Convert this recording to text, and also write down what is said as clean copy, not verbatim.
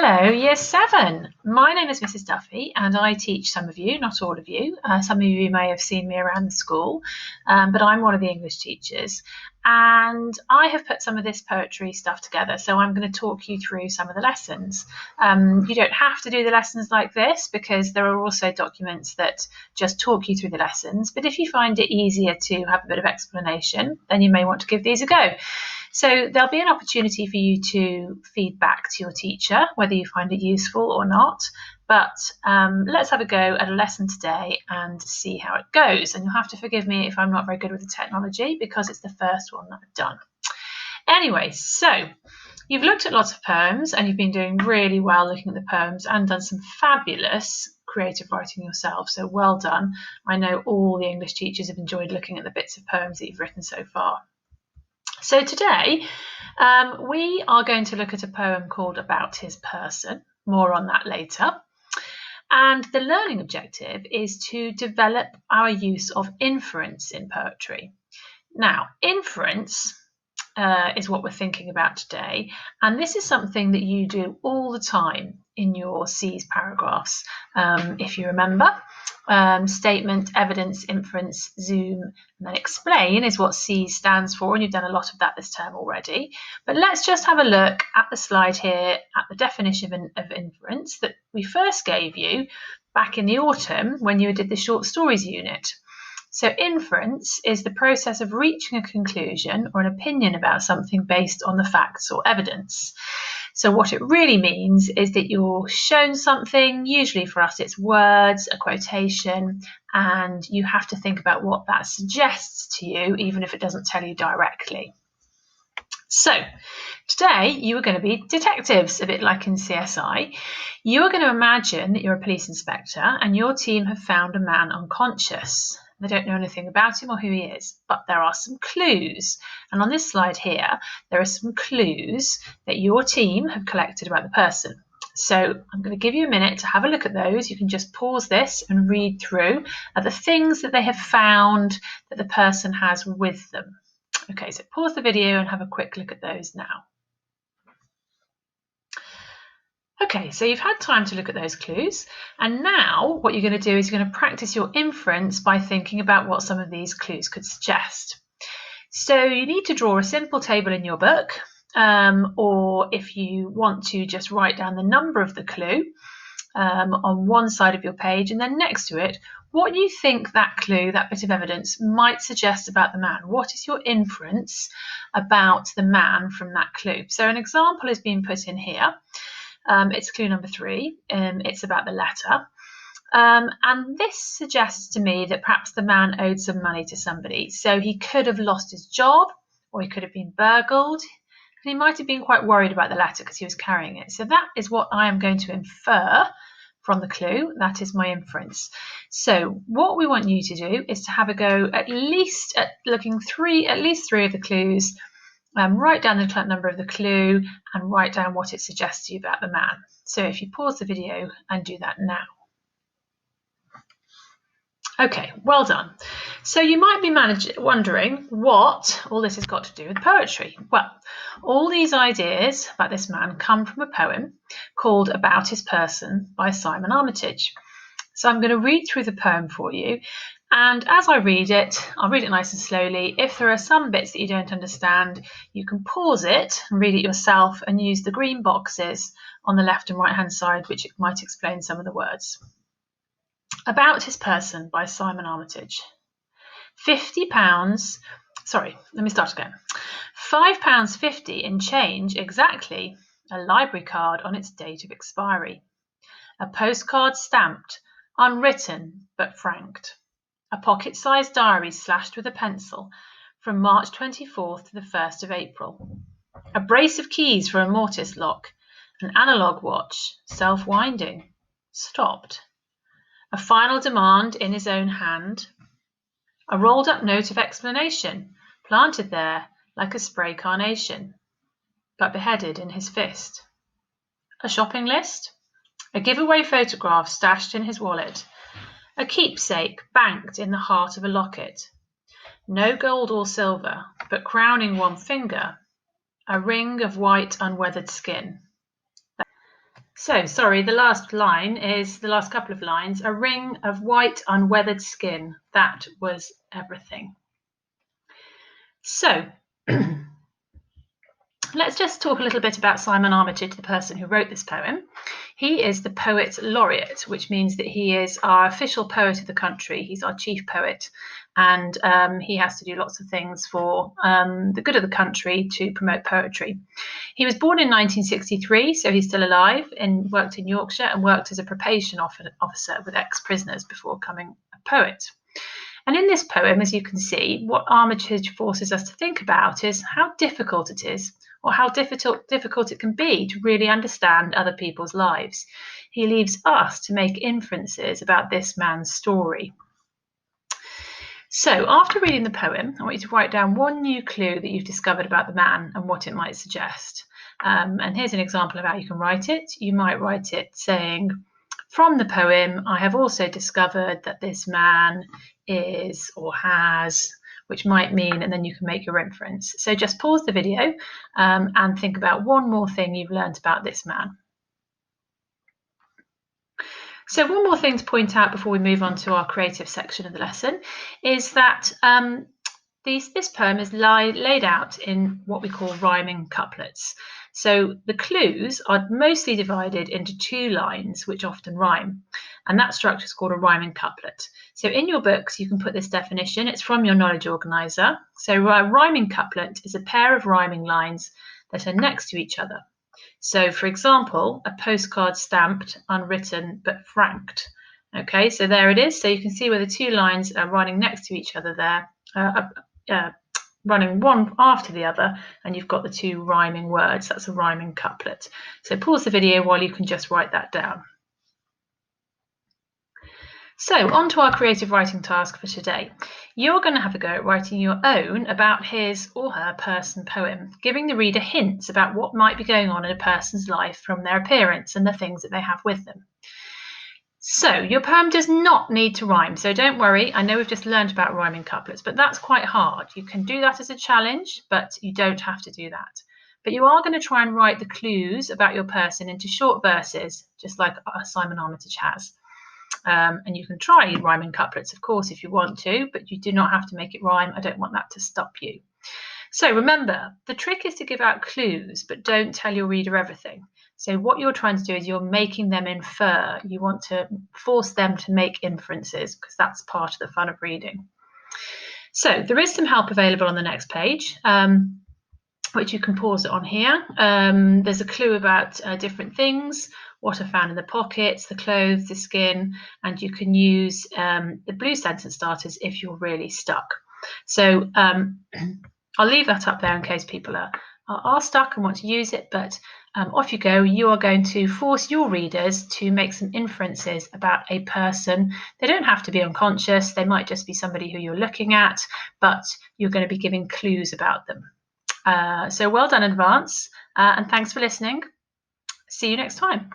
Hello, Year 7. My name is Mrs. Duffy and I teach some of you, not all of you. Some of you may have seen me around the school, but I'm one of the English teachers and I have put some of this poetry stuff together, so I'm going to talk you through some of the lessons. You don't have to do the lessons like this because there are also documents that just talk you through the lessons, but if you find it easier to have a bit of explanation, then you may want to give these a go. So there'll be an opportunity for you to feed back to your teacher, whether you find it useful or not. But let's have a go at a lesson today and see how it goes. And you'll have to forgive me if I'm not very good with the technology because it's the first one that I've done. Anyway, so you've looked at lots of poems and you've been doing really well looking at the poems and done some fabulous creative writing yourself. So well done. I know all the English teachers have enjoyed looking at the bits of poems that you've written so far. So today we are going to look at a poem called About His Person. More on that later. And the learning objective is to develop our use of inference in poetry. Now, inference is what we're thinking about today, and this is something that you do all the time in your C's paragraphs. If you remember, statement, evidence, inference, zoom, and then explain is what C stands for, and you've done a lot of that this term already. But let's just have a look at the slide here at the definition of inference that we first gave you back in the autumn when you did the short stories unit. So inference is the process of reaching a conclusion or an opinion about something based on the facts or evidence. So what it really means is that you're shown something, usually for us it's words, a quotation, and you have to think about what that suggests to you, even if it doesn't tell you directly. So today you are going to be detectives, a bit like in CSI. You are going to imagine that you're a police inspector and your team have found a man unconscious. They don't know anything about him or who he is, but there are some clues. And on this slide here, there are some clues that your team have collected about the person. So I'm going to give you a minute to have a look at those. You can just pause this and read through at the things that they have found that the person has with them. Okay, so pause the video and have a quick look at those now. Okay, so you've had time to look at those clues, and now what you're going to do is you're going to practice your inference by thinking about what some of these clues could suggest. So you need to draw a simple table in your book, or if you want to just write down the number of the clue on one side of your page, and then next to it, what you think that clue, that bit of evidence, might suggest about the man. What is your inference about the man from that clue? So an example is being put in here. It's clue number 3. It's about the letter. And this suggests to me that perhaps the man owed some money to somebody. So he could have lost his job, or he could have been burgled. And he might have been quite worried about the letter because he was carrying it. So that is what I am going to infer from the clue. That is my inference. So what we want you to do is to have a go at least at looking at least three of the clues. Write down the number of the clue and write down what it suggests to you about the man. So if you pause the video and do that now. Okay, well done. So you might be wondering what all this has got to do with poetry. Well, all these ideas about this man come from a poem called About His Person by Simon Armitage. So I'm going to read through the poem for you. And as I read it, I'll read it nice and slowly. If there are some bits that you don't understand, you can pause it and read it yourself and use the green boxes on the left and right hand side, which might explain some of the words. About His Person by Simon Armitage. £50, sorry, let me start again. £5.50 in change exactly, a library card on its date of expiry, a postcard stamped, unwritten but franked, a pocket-sized diary slashed with a pencil from March 24th to the 1st of April, a brace of keys for a mortise lock, an analogue watch, self-winding, stopped, a final demand in his own hand, a rolled-up note of explanation planted there like a spray carnation, but beheaded in his fist, a shopping list, a giveaway photograph stashed in his wallet, a keepsake banked in the heart of a locket, no gold or silver, but crowning one finger, a ring of white unweathered skin. So, sorry, the last line is the last couple of lines. A ring of white, unweathered skin. That was everything. So, let's just talk a little bit about Simon Armitage, the person who wrote this poem. He is the Poet Laureate, which means that he is our official poet of the country. He's our chief poet, and he has to do lots of things for the good of the country to promote poetry. He was born in 1963, so he's still alive, and worked in Yorkshire and worked as a probation officer with ex-prisoners before becoming a poet. And in this poem, as you can see, what Armitage forces us to think about is how difficult it is, or how difficult it can be to really understand other people's lives. He leaves us to make inferences about this man's story. So after reading the poem, I want you to write down one new clue that you've discovered about the man and what it might suggest. And here's an example of how you can write it. You might write it saying, from the poem, I have also discovered that this man is or has, which might mean, and then you can make your inference. So just pause the video and think about one more thing you've learned about this man. So one more thing to point out before we move on to our creative section of the lesson is that this poem is laid out in what we call rhyming couplets. So the clues are mostly divided into 2 lines, which often rhyme, and that structure is called a rhyming couplet. So in your books, you can put this definition. It's from your knowledge organizer. So a rhyming couplet is a pair of rhyming lines that are next to each other. So, for example, a postcard stamped, unwritten, but franked. Okay, so there it is. So you can see where the 2 lines are running next to each other there, running one after the other, and you've got the 2 rhyming words. That's a rhyming couplet. So pause the video while you can just write that down. So on to our creative writing task for today. You're going to have a go at writing your own about his or her person poem, giving the reader hints about what might be going on in a person's life from their appearance and the things that they have with them. So your poem does not need to rhyme, so don't worry. I know we've just learned about rhyming couplets, but that's quite hard. You can do that as a challenge, but you don't have to do that. But you are going to try and write the clues about your person into short verses, just like Simon Armitage has. And you can try rhyming couplets, of course, if you want to, but you do not have to make it rhyme. I don't want that to stop you. So remember, the trick is to give out clues, but don't tell your reader everything. So what you're trying to do is you're making them infer. You want to force them to make inferences, because that's part of the fun of reading. So there is some help available on the next page, which you can pause it on here. There's a clue about different things, what are found in the pockets, the clothes, the skin, and you can use the blue sentence starters if you're really stuck. So I'll leave that up there in case people are stuck and want to use it, but off you go. You are going to force your readers to make some inferences about a person. They don't have to be unconscious. They might just be somebody who you're looking at, but you're going to be giving clues about them. So well done in advance, and thanks for listening. See you next time.